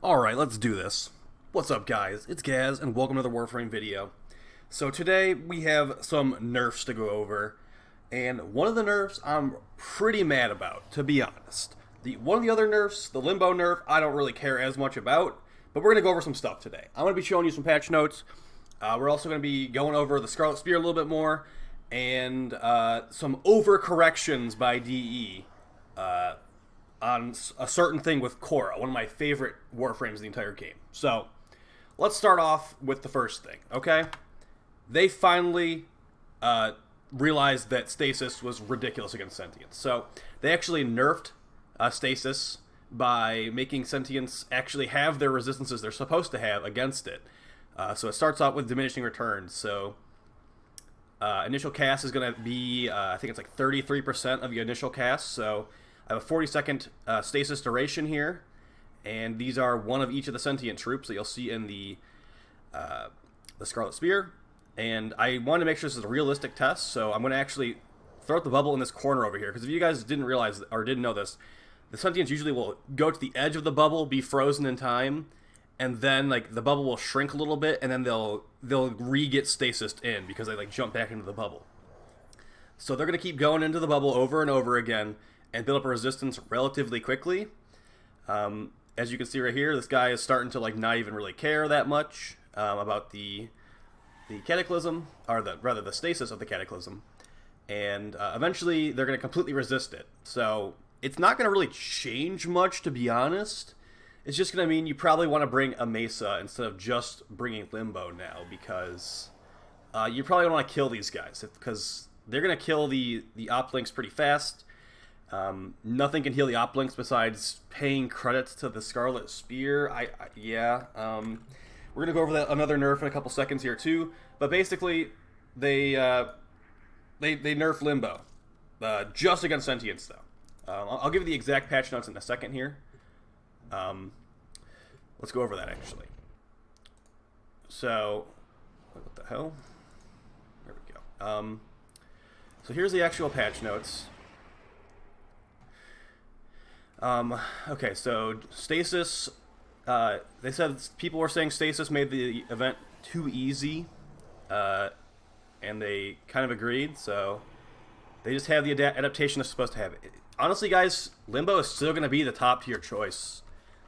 Alright, let's do this. What's up, guys? It's Gaz, and welcome to the Warframe video. So today, we have some nerfs to go over, and one of the nerfs I'm pretty mad about, to be honest. One of the other nerfs, the Limbo nerf, I don't really care as much about, but we're going to go over some stuff today. I'm going to be showing you some patch notes. We're also going to be going over the Scarlet Spear a little bit more, and some overcorrections by DE. On a certain thing with Khora, one of my favorite Warframes of the entire game. So, let's start off with the first thing, okay? They finally realized that stasis was ridiculous against sentience. So, they actually nerfed stasis by making sentience actually have their resistances they're supposed to have against it. So it starts out with diminishing returns. So, initial cast is going to be, I think it's like 33% of your initial cast, so I have a 40-second stasis duration here, and these are one of each of the sentient troops that you'll see in the Scarlet Spear. And I want to make sure this is a realistic test, so I'm going to actually throw out the bubble in this corner over here, because if you guys didn't realize or didn't know this, the sentients usually will go to the edge of the bubble, be frozen in time, and then like the bubble will shrink a little bit, and then they'll re-get stasis in because they like jump back into the bubble. So they're going to keep going into the bubble over and over again and build up a resistance relatively quickly. As you can see right here, this guy is starting to like not even really care that much about the cataclysm, or rather the stasis of the cataclysm, and eventually they're going to completely resist it. So it's not going to really change much, to be honest. It's just going to mean you probably want to bring a Mesa instead of just bringing Limbo now, because you probably want to kill these guys, because they're going to kill the op links pretty fast. Nothing can heal the op links besides paying credits to the Scarlet Spear. We're gonna go over that another nerf in a couple seconds here too. But basically, they nerf Limbo just against sentience though. I'll give you the exact patch notes in a second here. Let's go over that actually. So, what the hell? There we go. So here's the actual patch notes. Okay, so stasis, they said people were saying stasis made the event too easy, and they kind of agreed, so they just have the adaptation it's supposed to have. Honestly, guys, Limbo is still going to be the top tier choice.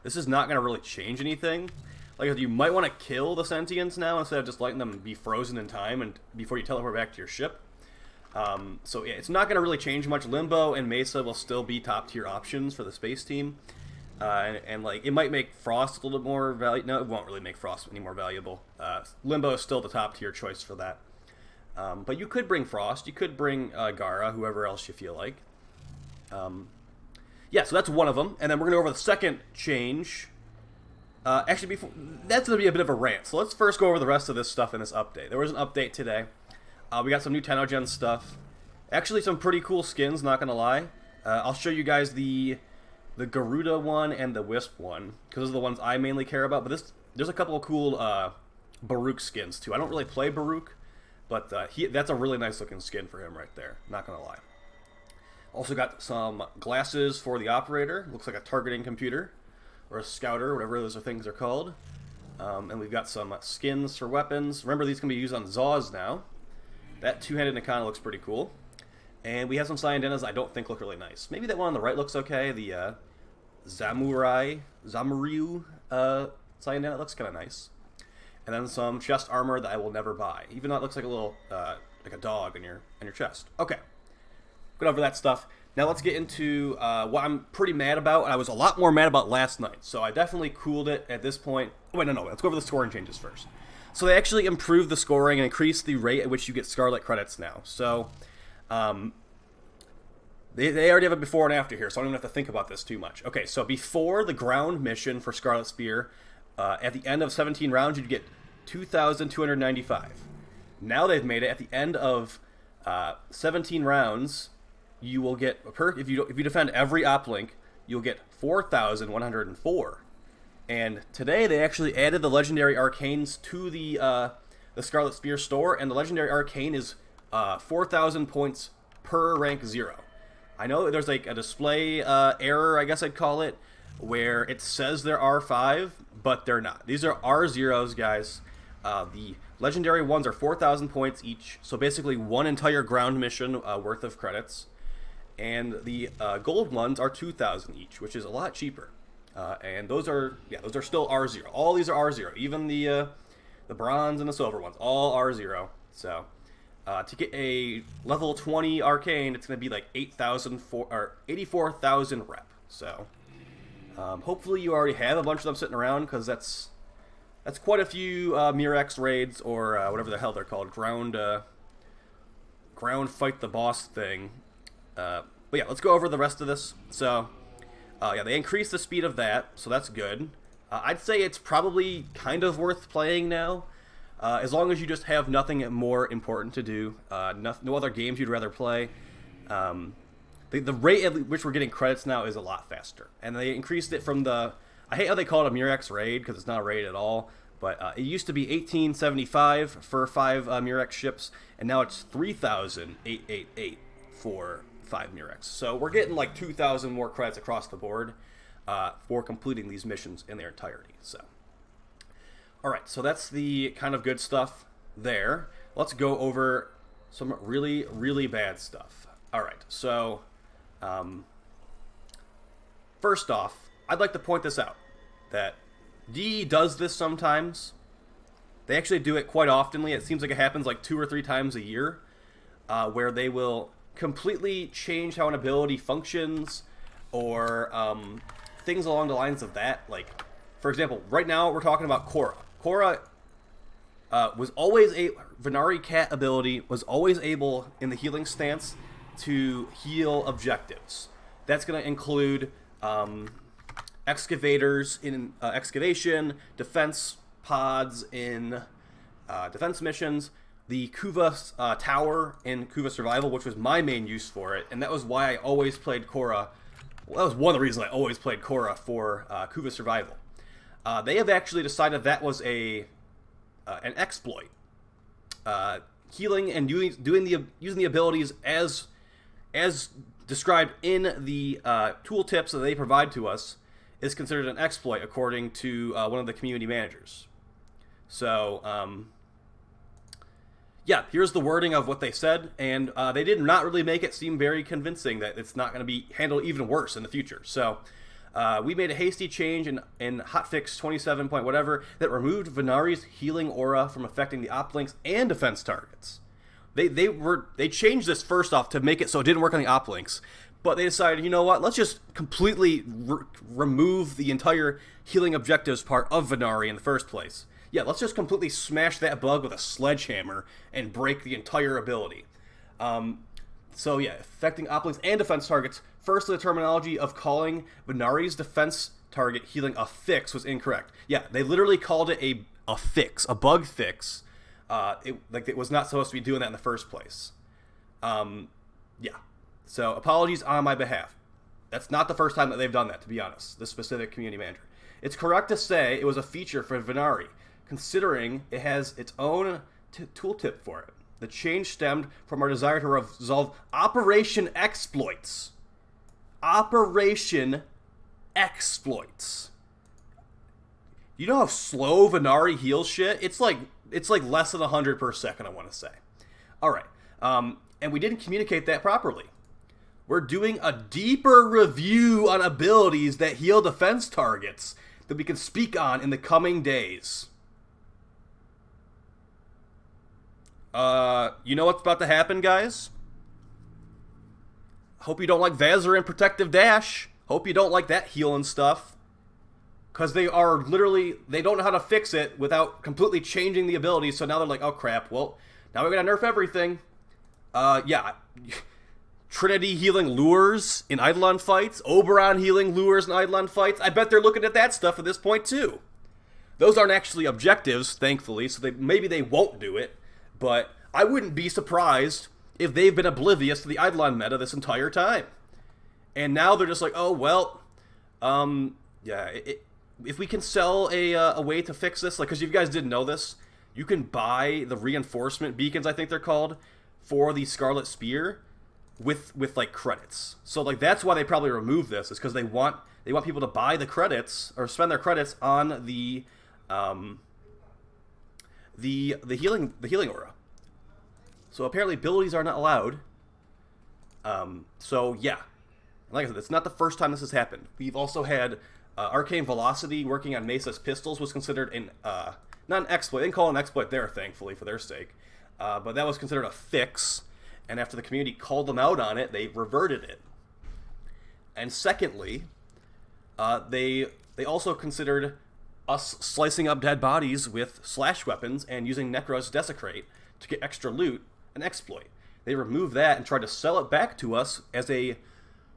This is not going to really change anything. Like, you might want to kill the sentients now instead of just letting them be frozen in time and before you teleport back to your ship. So yeah, it's not going to really change much. Limbo and Mesa will still be top tier options for the space team, and like it might make Frost a little bit more valuable. No, it won't really make Frost any more valuable. Limbo is still the top tier choice for that. But you could bring Frost, you could bring Gara, whoever else you feel like. Yeah, so that's one of them, and then we're going to go over the second change. Actually, that's going to be a bit of a rant. So let's first go over the rest of this stuff in this update. There was an update today. We got some new Tennogen stuff. Actually, some pretty cool skins, not gonna lie. I'll show you guys the Garuda one and the Wisp one, because those are the ones I mainly care about. But there's a couple of cool Baruch skins, too. I don't really play Baruch, but that's a really nice looking skin for him right there, not gonna lie. Also got some glasses for the operator. Looks like a targeting computer, or a scouter, whatever those things are called. And we've got some skins for weapons. Remember, these can be used on Zaws now. That two-handed Nikana looks pretty cool. And we have some Cyandenas I don't think look really nice. Maybe that one on the right looks okay. The Zamuryu Cyandena looks kind of nice. And then some chest armor that I will never buy, even though it looks like a little, like a dog in your chest. Okay, good over that stuff. Now let's get into what I'm pretty mad about, and I was a lot more mad about last night. So I definitely cooled it at this point. Wait, no, let's go over the scoring changes first. So they actually improved the scoring and increased the rate at which you get Scarlet credits now. So they already have a before and after here, so I don't even have to think about this too much. Okay, so before the ground mission for Scarlet Spear, at the end of 17 rounds, you'd get 2,295. Now they've made it at the end of 17 rounds, you will get if you defend every op link, you'll get 4,104. And today they actually added the legendary arcanes to the Scarlet Spear store, and the legendary arcane is 4,000 points per rank 0. I know there's like a display error, I guess I'd call it, where it says there are 5, but they're not. These are R0s, guys. The legendary ones are 4,000 points each, so basically one entire ground mission worth of credits. And the gold ones are 2,000 each, which is a lot cheaper. And those are still R0. All these are R0, even the bronze and the silver ones, all R0. So to get a level 20 arcane, it's going to be like 84,000 rep. So hopefully you already have a bunch of them sitting around, because that's quite a few Murex raids, or whatever the hell they're called, ground fight the boss thing. But yeah, let's go over the rest of this. So yeah, they increased the speed of that, so that's good. I'd say it's probably kind of worth playing now, as long as you just have nothing more important to do, no other games you'd rather play. The rate at which we're getting credits now is a lot faster, and they increased it from the, I hate how they call it a Murex raid, because it's not a raid at all, but it used to be 1875 for 5 Murex ships, and now it's 3,888 for 5 Murex. So we're getting like 2,000 more credits across the board for completing these missions in their entirety. So, all right, so that's the kind of good stuff there. Let's go over some really, really bad stuff. All right, so first off, I'd like to point this out, that DE does this sometimes. They actually do it quite oftenly. It seems like it happens like 2 or 3 times a year, where they will completely change how an ability functions, or things along the lines of that. Like, for example, right now we're talking about Khora. Khora was always a Venari Cat ability, was always able in the healing stance to heal objectives. That's going to include excavators in excavation, defense pods in defense missions, the Kuva tower in Kuva survival, which was my main use for it, and that was why I always played Khora. Well, that was one of the reasons I always played Khora for Kuva survival. They have actually decided that was an exploit. Healing and using the abilities as described in the tooltips that they provide to us is considered an exploit, according to one of the community managers. So, yeah, here's the wording of what they said, and they did not really make it seem very convincing that it's not going to be handled even worse in the future. So, we made a hasty change in hotfix 27 point whatever that removed Venari's healing aura from affecting the oplinks and defense targets. They changed this first off to make it so it didn't work on the oplinks, but they decided, you know what, let's just completely remove the entire healing objectives part of Venari in the first place. Yeah, let's just completely smash that bug with a sledgehammer and break the entire ability. So yeah, affecting oplinks and defense targets. Firstly, the terminology of calling Venari's defense target healing a fix was incorrect. Yeah, they literally called it a fix, a bug fix. It was not supposed to be doing that in the first place. Yeah. So apologies on my behalf. That's not the first time that they've done that, to be honest, this specific community manager. It's correct to say it was a feature for Venari, considering it has its own tooltip for it. The change stemmed from our desire to resolve Operation Exploits. Operation Exploits. You know how slow Venari heals shit? It's like less than 100 per second, I want to say. All right. And we didn't communicate that properly. We're doing a deeper review on abilities that heal defense targets that we can speak on in the coming days. You know what's about to happen, guys? Hope you don't like Vazir and Protective Dash. Hope you don't like that healing stuff. Because they don't know how to fix it without completely changing the abilities, so now they're like, oh crap, well, now we're gonna nerf everything. Yeah. Trinity healing lures in Eidolon fights, Oberon healing lures in Eidolon fights. I bet they're looking at that stuff at this point too. Those aren't actually objectives, thankfully, so maybe they won't do it, but I wouldn't be surprised if they've been oblivious to the Eidolon meta this entire time. And now they're just like, oh, well, yeah, if we can sell a way to fix this, like, because you guys didn't know this, you can buy the reinforcement beacons, I think they're called, for the Scarlet Spear. with like credits. So like that's why they probably removed this, is because they want people to buy the credits or spend their credits on the healing aura. So apparently abilities are not allowed. So yeah, like I said, it's not the first time this has happened. We've also had Arcane Velocity working on Mesa's pistols was considered not an exploit. They didn't call it an exploit there, thankfully, for their sake. But that was considered a fix. And after the community called them out on it, they reverted it. And secondly, they also considered us slicing up dead bodies with slash weapons and using Necros Desecrate to get extra loot an exploit. They removed that and tried to sell it back to us as a,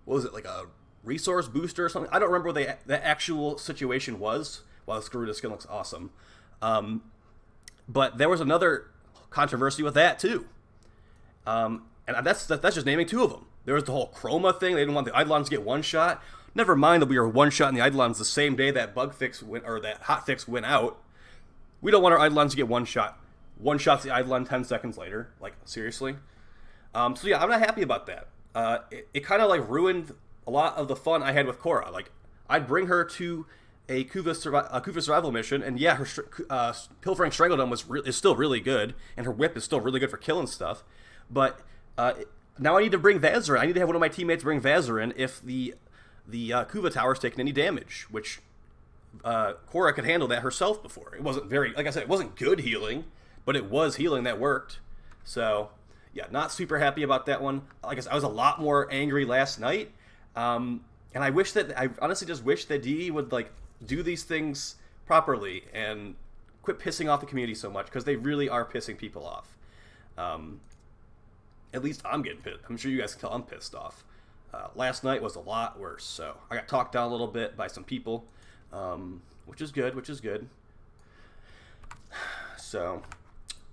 what was it, like a resource booster or something? I don't remember what the actual situation was. Wow, this Garuda skin looks awesome. But there was another controversy with that too. And that's just naming two of them. There was the whole Chroma thing. They didn't want the Eidolons to get one shot. Never mind that we were one shot in the Eidolons the same day that bug fix went, or that hot fix went out. We don't want our Eidolons to get one shot. One shot's the Eidolon 10 seconds later. Like, seriously? So yeah, I'm not happy about that. It kind of like ruined a lot of the fun I had with Khora. Like, I'd bring her to a Kuva survival mission, and yeah, her Pilfering Strangledom is still really good, and her whip is still really good for killing stuff. But now I need to bring Vazarin. I need to have one of my teammates bring Vazarin if the Kuva tower's taking any damage, which Khora could handle that herself before. It wasn't very, like I said, it wasn't good healing, but it was healing that worked. So yeah, not super happy about that one. Like I said, I was a lot more angry last night, and I honestly just wish that DE would like do these things properly and quit pissing off the community so much, because they really are pissing people off. At least I'm getting pissed. I'm sure you guys can tell I'm pissed off. Last night was a lot worse, so I got talked down a little bit by some people, which is good. So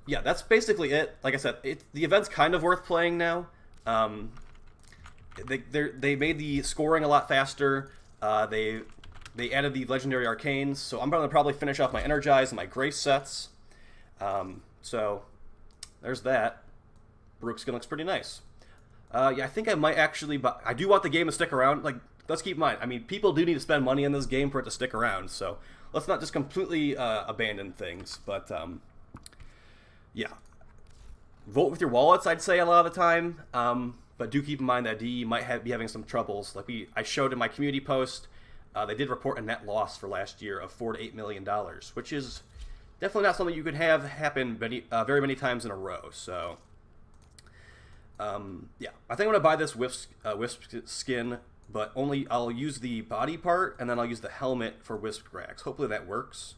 yeah, that's basically it. Like I said, the event's kind of worth playing now. They made the scoring a lot faster. They added the legendary arcanes, so I'm going to probably finish off my Energize and my Grace sets. So there's that. Baruch's skin looks pretty nice. Yeah, I think I might actually, I do want the game to stick around. Like, let's keep in mind, I mean, people do need to spend money in this game for it to stick around, so let's not just completely abandon things. But yeah, vote with your wallets, I'd say, a lot of the time. But do keep in mind that DE might be having some troubles. Like I showed in my community post, they did report a net loss for last year of $4 to $8 million, which is definitely not something you could have happen very many times in a row. So yeah, I think I'm gonna buy this Wisp skin, but I'll use the body part, and then I'll use the helmet for Wisp Grax. Hopefully that works.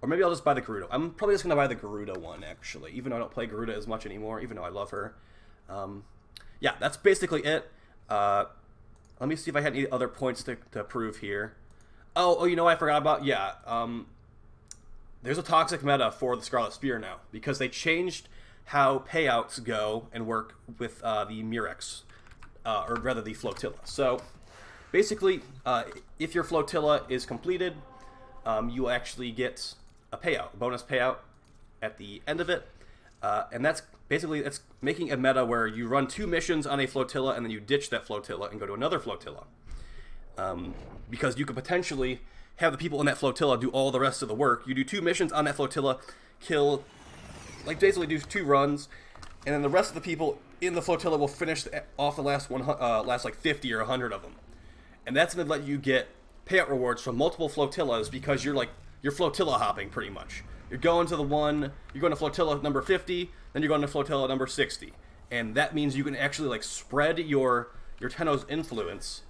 Or maybe I'll just buy the Garuda. I'm probably just gonna buy the Garuda one, actually, even though I don't play Garuda as much anymore, even though I love her. Yeah, that's basically it. Let me see if I had any other points to prove here. Oh, you know what I forgot about? Yeah, there's a toxic meta for the Scarlet Spear now, because they changed how payouts go and work with the Murex, or rather the Flotilla. So basically, if your Flotilla is completed, you actually get a bonus payout at the end of it. And that's basically, it's making a meta where you run 2 missions on a Flotilla and then you ditch that Flotilla and go to another Flotilla. Because you could potentially have the people in that Flotilla do all the rest of the work. You do 2 missions on that Flotilla, basically do 2 runs, and then the rest of the people in the Flotilla will finish off the last like 50 or 100 of them. And that's going to let you get payout rewards from multiple Flotillas, because you're Flotilla hopping pretty much. You're going to Flotilla number 50, then you're going to Flotilla number 60. And that means you can actually like spread your Tenno's influence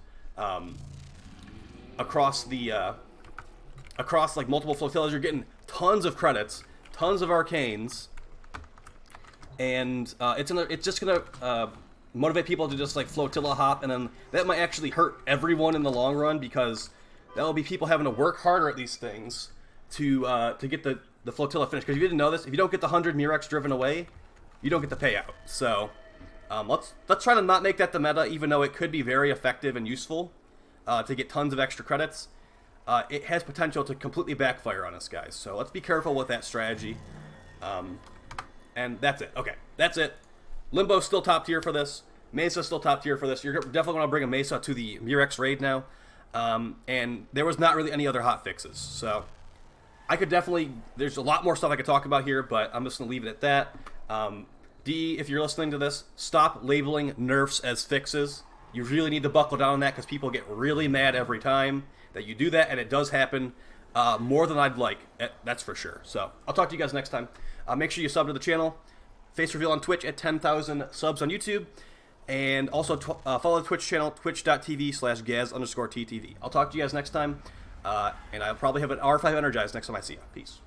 across like multiple Flotillas. You're getting tons of credits, tons of arcanes, and it's just gonna motivate people to just like Flotilla hop, and then that might actually hurt everyone in the long run, because that'll be people having to work harder at these things to get the Flotilla finished. Because if you didn't know this, if you don't get the 100 Murex driven away, you don't get the payout. So let's try to not make that the meta, even though it could be very effective and useful to get tons of extra credits. It has potential to completely backfire on us, guys. So let's be careful with that strategy. And that's it. Okay, that's it. Limbo's still top tier for this. Mesa's still top tier for this. You're definitely going to bring a Mesa to the Murex raid now. And there was not really any other hot fixes. So I could definitely, there's a lot more stuff I could talk about here, but I'm just going to leave it at that. D, if you're listening to this, stop labeling nerfs as fixes. You really need to buckle down on that because people get really mad every time that you do that, and it does happen more than I'd like. That's for sure. So I'll talk to you guys next time. Make sure you sub to the channel. Face reveal on Twitch at 10,000 subs on YouTube. And also follow the Twitch channel, twitch.tv/gaz_ttv. I'll talk to you guys next time. And I'll probably have an R5 energized next time I see you. Peace.